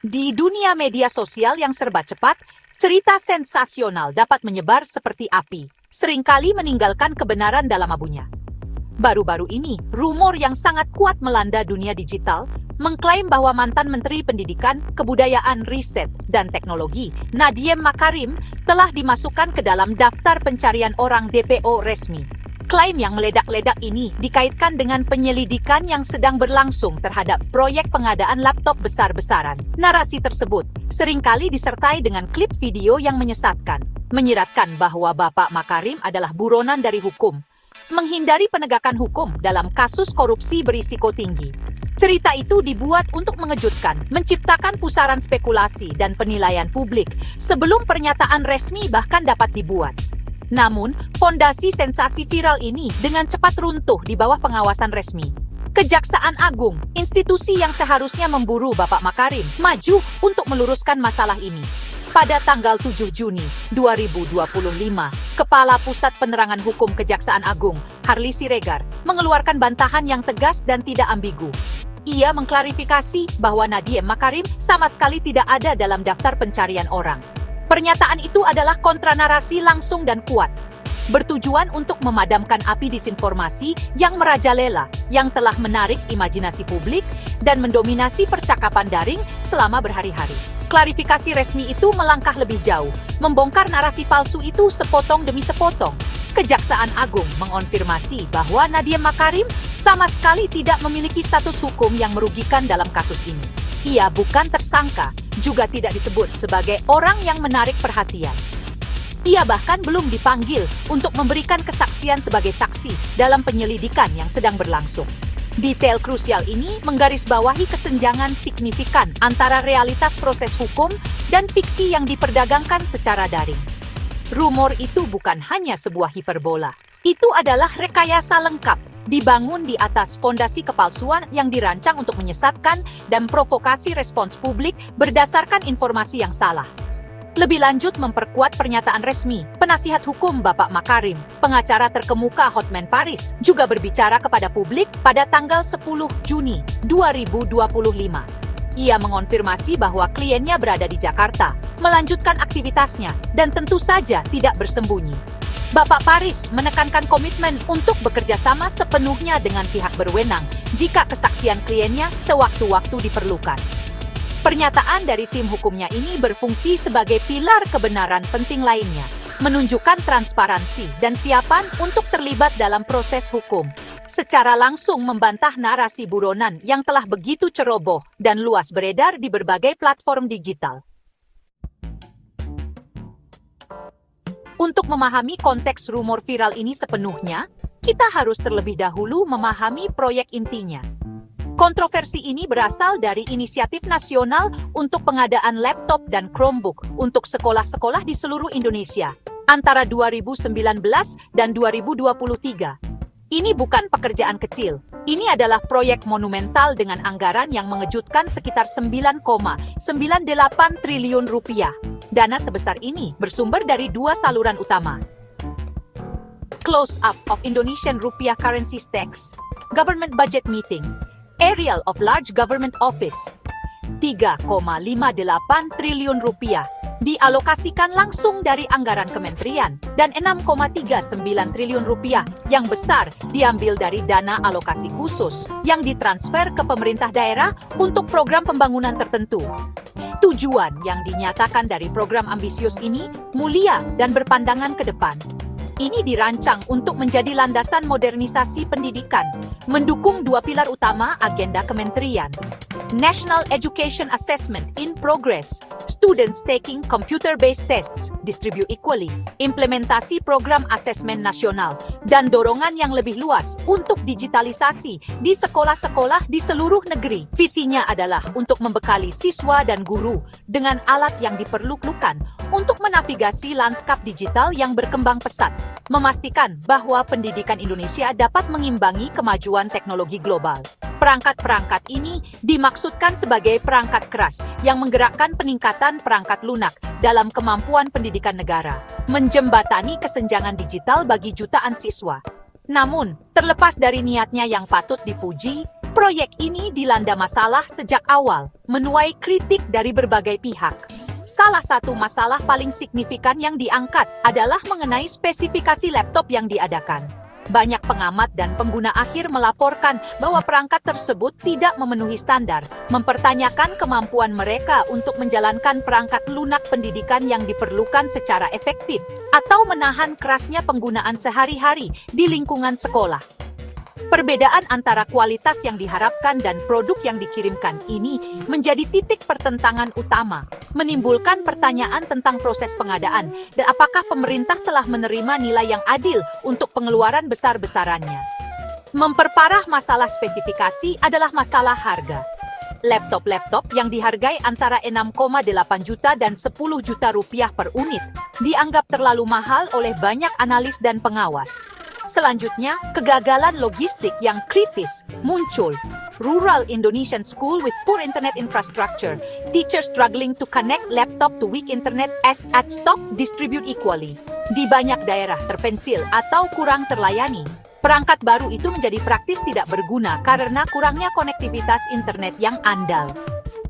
Di dunia media sosial yang serba cepat, cerita sensasional dapat menyebar seperti api, seringkali meninggalkan kebenaran dalam abunya. Baru-baru ini, rumor yang sangat kuat melanda dunia digital mengklaim bahwa mantan Menteri Pendidikan, Kebudayaan, Riset, dan Teknologi, Nadiem Makarim, telah dimasukkan ke dalam daftar pencarian orang DPO resmi. Klaim yang meledak-ledak ini dikaitkan dengan penyelidikan yang sedang berlangsung terhadap proyek pengadaan laptop besar-besaran. Narasi tersebut seringkali disertai dengan klip video yang menyesatkan, menyiratkan bahwa Bapak Makarim adalah buronan dari hukum, menghindari penegakan hukum dalam kasus korupsi berisiko tinggi. Cerita itu dibuat untuk mengejutkan, menciptakan pusaran spekulasi dan penilaian publik sebelum pernyataan resmi bahkan dapat dibuat. Namun, fondasi sensasi viral ini dengan cepat runtuh di bawah pengawasan resmi. Kejaksaan Agung, institusi yang seharusnya memburu Bapak Makarim, maju untuk meluruskan masalah ini. Pada tanggal 7 Juni 2025, Kepala Pusat Penerangan Hukum Kejaksaan Agung, Harli Siregar, mengeluarkan bantahan yang tegas dan tidak ambigu. Ia mengklarifikasi bahwa Nadiem Makarim sama sekali tidak ada dalam daftar pencarian orang. Pernyataan itu adalah kontranarasi langsung dan kuat, bertujuan untuk memadamkan api disinformasi yang merajalela, yang telah menarik imajinasi publik dan mendominasi percakapan daring selama berhari-hari. Klarifikasi resmi itu melangkah lebih jauh, membongkar narasi palsu itu sepotong demi sepotong. Kejaksaan Agung mengonfirmasi bahwa Nadiem Makarim sama sekali tidak memiliki status hukum yang merugikan dalam kasus ini. Ia bukan tersangka, juga tidak disebut sebagai orang yang menarik perhatian. Ia bahkan belum dipanggil untuk memberikan kesaksian sebagai saksi dalam penyelidikan yang sedang berlangsung. Detail krusial ini menggarisbawahi kesenjangan signifikan antara realitas proses hukum dan fiksi yang diperdagangkan secara daring. Rumor itu bukan hanya sebuah hiperbola. Itu adalah rekayasa lengkap, dibangun di atas fondasi kepalsuan yang dirancang untuk menyesatkan dan provokasi respons publik berdasarkan informasi yang salah. Lebih lanjut memperkuat pernyataan resmi, penasihat hukum Bapak Makarim, pengacara terkemuka Hotman Paris, juga berbicara kepada publik pada tanggal 10 Juni 2025. Ia mengonfirmasi bahwa kliennya berada di Jakarta, melanjutkan aktivitasnya, dan tentu saja tidak bersembunyi. Bapak Paris menekankan komitmen untuk bekerja sama sepenuhnya dengan pihak berwenang jika kesaksian kliennya sewaktu-waktu diperlukan. Pernyataan dari tim hukumnya ini berfungsi sebagai pilar kebenaran penting lainnya, menunjukkan transparansi dan siapan untuk terlibat dalam proses hukum, secara langsung membantah narasi buronan yang telah begitu ceroboh dan luas beredar di berbagai platform digital. Untuk memahami konteks rumor viral ini sepenuhnya, kita harus terlebih dahulu memahami proyek intinya. Kontroversi ini berasal dari inisiatif nasional untuk pengadaan laptop dan Chromebook untuk sekolah-sekolah di seluruh Indonesia antara 2019 dan 2023. Ini bukan pekerjaan kecil. Ini adalah proyek monumental dengan anggaran yang mengejutkan sekitar 9,98 triliun rupiah. Dana sebesar ini bersumber dari dua saluran utama. Close up of Indonesian Rupiah Currency Stacks, Government Budget Meeting, Aerial of Large Government Office. 3,58 triliun rupiah dialokasikan langsung dari anggaran kementerian dan 6,39 triliun rupiah yang besar diambil dari dana alokasi khusus yang ditransfer ke pemerintah daerah untuk program pembangunan tertentu. Tujuan yang dinyatakan dari program ambisius ini mulia dan berpandangan ke depan. Ini dirancang untuk menjadi landasan modernisasi pendidikan, mendukung dua pilar utama agenda kementerian. National Education Assessment in Progress, students taking computer-based tests, distribute equally, implementasi program asesmen nasional, dan dorongan yang lebih luas untuk digitalisasi di sekolah-sekolah di seluruh negeri. Visinya adalah untuk membekali siswa dan guru dengan alat yang diperlukan untuk menavigasi lanskap digital yang berkembang pesat, memastikan bahwa pendidikan Indonesia dapat mengimbangi kemajuan teknologi global. Perangkat-perangkat ini dimaksudkan sebagai perangkat keras yang menggerakkan peningkatan perangkat lunak dalam kemampuan pendidikan negara, menjembatani kesenjangan digital bagi jutaan siswa. Namun, terlepas dari niatnya yang patut dipuji, proyek ini dilanda masalah sejak awal, menuai kritik dari berbagai pihak. Salah satu masalah paling signifikan yang diangkat adalah mengenai spesifikasi laptop yang diadakan. Banyak pengamat dan pengguna akhir melaporkan bahwa perangkat tersebut tidak memenuhi standar, mempertanyakan kemampuan mereka untuk menjalankan perangkat lunak pendidikan yang diperlukan secara efektif, atau menahan kerasnya penggunaan sehari-hari di lingkungan sekolah. Perbedaan antara kualitas yang diharapkan dan produk yang dikirimkan ini menjadi titik pertentangan utama, menimbulkan pertanyaan tentang proses pengadaan dan apakah pemerintah telah menerima nilai yang adil untuk pengeluaran besar-besarannya. Memperparah masalah spesifikasi adalah masalah harga. Laptop-laptop yang dihargai antara 6,8 juta dan 10 juta rupiah per unit dianggap terlalu mahal oleh banyak analis dan pengawas. Selanjutnya, kegagalan logistik yang kritis muncul. Rural Indonesian school with poor internet infrastructure, teachers struggling to connect laptop to weak internet as at stock distribute equally. Di banyak daerah terpencil atau kurang terlayani, perangkat baru itu menjadi praktis tidak berguna karena kurangnya konektivitas internet yang andal.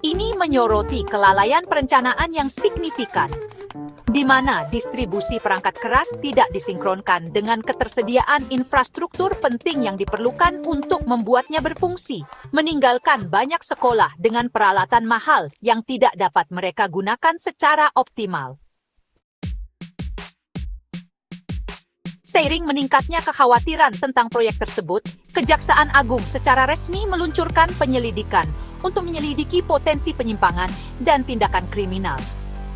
Ini menyoroti kelalaian perencanaan yang signifikan, di mana distribusi perangkat keras tidak disinkronkan dengan ketersediaan infrastruktur penting yang diperlukan untuk membuatnya berfungsi, meninggalkan banyak sekolah dengan peralatan mahal yang tidak dapat mereka gunakan secara optimal. Seiring meningkatnya kekhawatiran tentang proyek tersebut, Kejaksaan Agung secara resmi meluncurkan penyelidikan untuk menyelidiki potensi penyimpangan dan tindakan kriminal.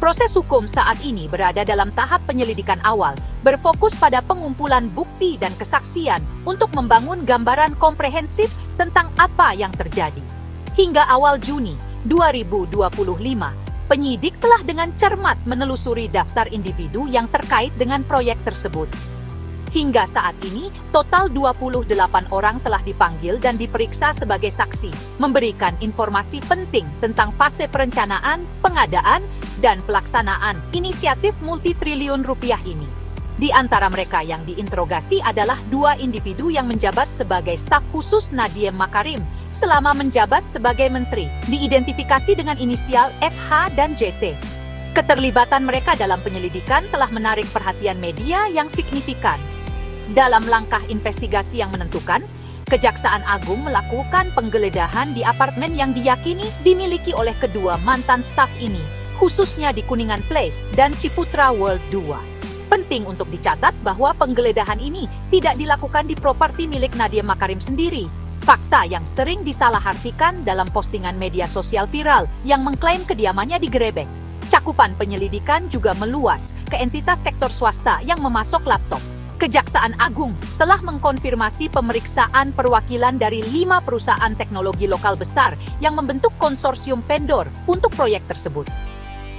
Proses hukum saat ini berada dalam tahap penyelidikan awal, berfokus pada pengumpulan bukti dan kesaksian untuk membangun gambaran komprehensif tentang apa yang terjadi. Hingga awal Juni 2025, penyidik telah dengan cermat menelusuri daftar individu yang terkait dengan proyek tersebut. Hingga saat ini, total 28 orang telah dipanggil dan diperiksa sebagai saksi, memberikan informasi penting tentang fase perencanaan, pengadaan, dan pelaksanaan inisiatif multitriliun rupiah ini. Di antara mereka yang diinterogasi adalah 2 individu yang menjabat sebagai staf khusus Nadiem Makarim selama menjabat sebagai menteri, diidentifikasi dengan inisial FH dan JT. Keterlibatan mereka dalam penyelidikan telah menarik perhatian media yang signifikan. Dalam langkah investigasi yang menentukan, Kejaksaan Agung melakukan penggeledahan di apartemen yang diyakini dimiliki oleh kedua mantan staf ini, khususnya di Kuningan Place dan Ciputra World 2. Penting untuk dicatat bahwa penggeledahan ini tidak dilakukan di properti milik Nadiem Makarim sendiri. Fakta yang sering disalahartikan dalam postingan media sosial viral yang mengklaim kediamannya digerebek. Cakupan penyelidikan juga meluas ke entitas sektor swasta yang memasok laptop. Kejaksaan Agung telah mengkonfirmasi pemeriksaan perwakilan dari 5 perusahaan teknologi lokal besar yang membentuk konsorsium vendor untuk proyek tersebut.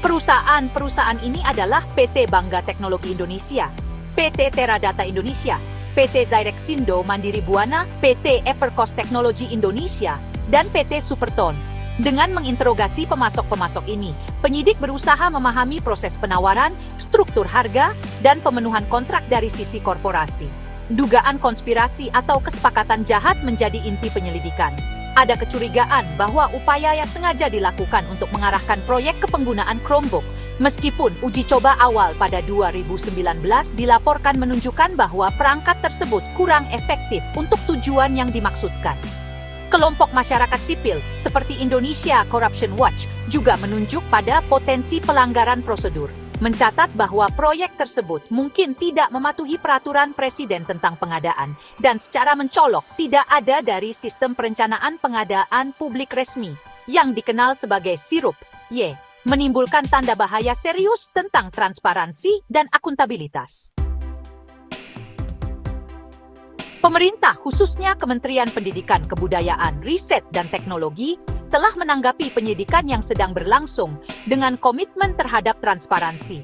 Perusahaan-perusahaan ini adalah PT Bangga Teknologi Indonesia, PT Teradata Indonesia, PT Zyrexindo Mandiri Buana, PT Evercost Teknologi Indonesia, dan PT Superton. Dengan menginterogasi pemasok-pemasok ini, penyidik berusaha memahami proses penawaran, struktur harga, dan pemenuhan kontrak dari sisi korporasi. Dugaan konspirasi atau kesepakatan jahat menjadi inti penyelidikan. Ada kecurigaan bahwa upaya yang sengaja dilakukan untuk mengarahkan proyek ke penggunaan Chromebook, meskipun uji coba awal pada 2019 dilaporkan menunjukkan bahwa perangkat tersebut kurang efektif untuk tujuan yang dimaksudkan. Kelompok masyarakat sipil seperti Indonesia Corruption Watch juga menunjuk pada potensi pelanggaran prosedur, mencatat bahwa proyek tersebut mungkin tidak mematuhi peraturan presiden tentang pengadaan dan secara mencolok tidak ada dari sistem perencanaan pengadaan publik resmi yang dikenal sebagai SIRUP-Y, menimbulkan tanda bahaya serius tentang transparansi dan akuntabilitas. Pemerintah, khususnya Kementerian Pendidikan, Kebudayaan, Riset, dan Teknologi, telah menanggapi penyidikan yang sedang berlangsung dengan komitmen terhadap transparansi.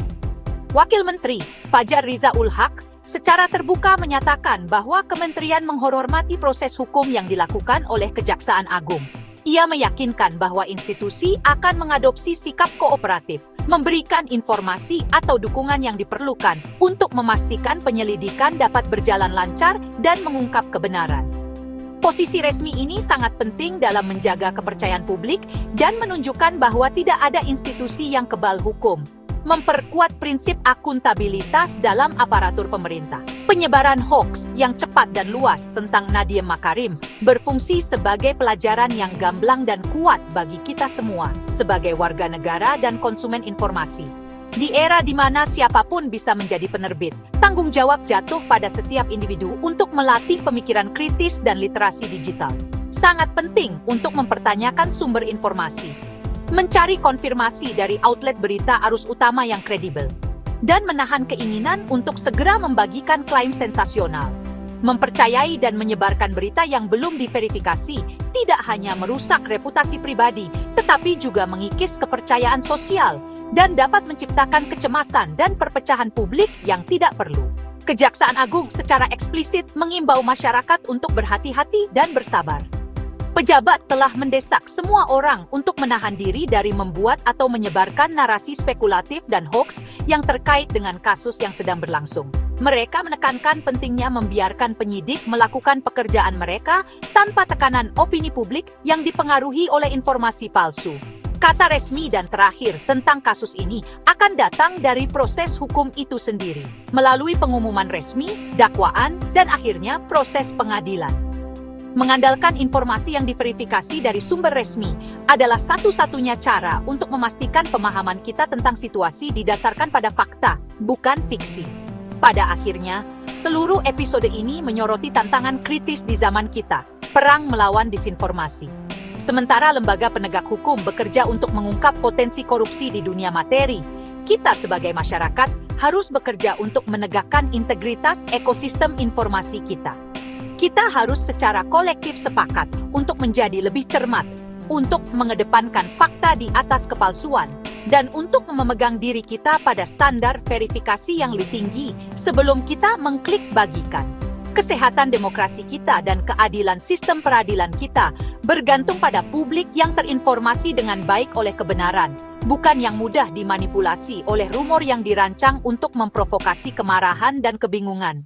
Wakil Menteri Fajar Riza Ul-Haq secara terbuka menyatakan bahwa kementerian menghormati proses hukum yang dilakukan oleh Kejaksaan Agung. Ia meyakinkan bahwa institusi akan mengadopsi sikap kooperatif, memberikan informasi atau dukungan yang diperlukan untuk memastikan penyelidikan dapat berjalan lancar dan mengungkap kebenaran. Posisi resmi ini sangat penting dalam menjaga kepercayaan publik dan menunjukkan bahwa tidak ada institusi yang kebal hukum, memperkuat prinsip akuntabilitas dalam aparatur pemerintah. Penyebaran hoaks yang cepat dan luas tentang Nadiem Makarim berfungsi sebagai pelajaran yang gamblang dan kuat bagi kita semua sebagai warga negara dan konsumen informasi. Di era di mana siapapun bisa menjadi penerbit, tanggung jawab jatuh pada setiap individu untuk melatih pemikiran kritis dan literasi digital. Sangat penting untuk mempertanyakan sumber informasi, mencari konfirmasi dari outlet berita arus utama yang kredibel, dan menahan keinginan untuk segera membagikan klaim sensasional. Mempercayai dan menyebarkan berita yang belum diverifikasi tidak hanya merusak reputasi pribadi, tetapi juga mengikis kepercayaan sosial dan dapat menciptakan kecemasan dan perpecahan publik yang tidak perlu. Kejaksaan Agung secara eksplisit mengimbau masyarakat untuk berhati-hati dan bersabar. Pejabat telah mendesak semua orang untuk menahan diri dari membuat atau menyebarkan narasi spekulatif dan hoaks yang terkait dengan kasus yang sedang berlangsung. Mereka menekankan pentingnya membiarkan penyidik melakukan pekerjaan mereka tanpa tekanan opini publik yang dipengaruhi oleh informasi palsu. Kata resmi dan terakhir tentang kasus ini akan datang dari proses hukum itu sendiri, melalui pengumuman resmi, dakwaan, dan akhirnya proses pengadilan. Mengandalkan informasi yang diverifikasi dari sumber resmi adalah satu-satunya cara untuk memastikan pemahaman kita tentang situasi didasarkan pada fakta, bukan fiksi. Pada akhirnya, seluruh episode ini menyoroti tantangan kritis di zaman kita, perang melawan disinformasi. Sementara lembaga penegak hukum bekerja untuk mengungkap potensi korupsi di dunia materi, kita sebagai masyarakat harus bekerja untuk menegakkan integritas ekosistem informasi kita. Kita harus secara kolektif sepakat untuk menjadi lebih cermat, untuk mengedepankan fakta di atas kepalsuan, dan untuk memegang diri kita pada standar verifikasi yang lebih tinggi sebelum kita mengklik bagikan. Kesehatan demokrasi kita dan keadilan sistem peradilan kita bergantung pada publik yang terinformasi dengan baik oleh kebenaran, bukan yang mudah dimanipulasi oleh rumor yang dirancang untuk memprovokasi kemarahan dan kebingungan.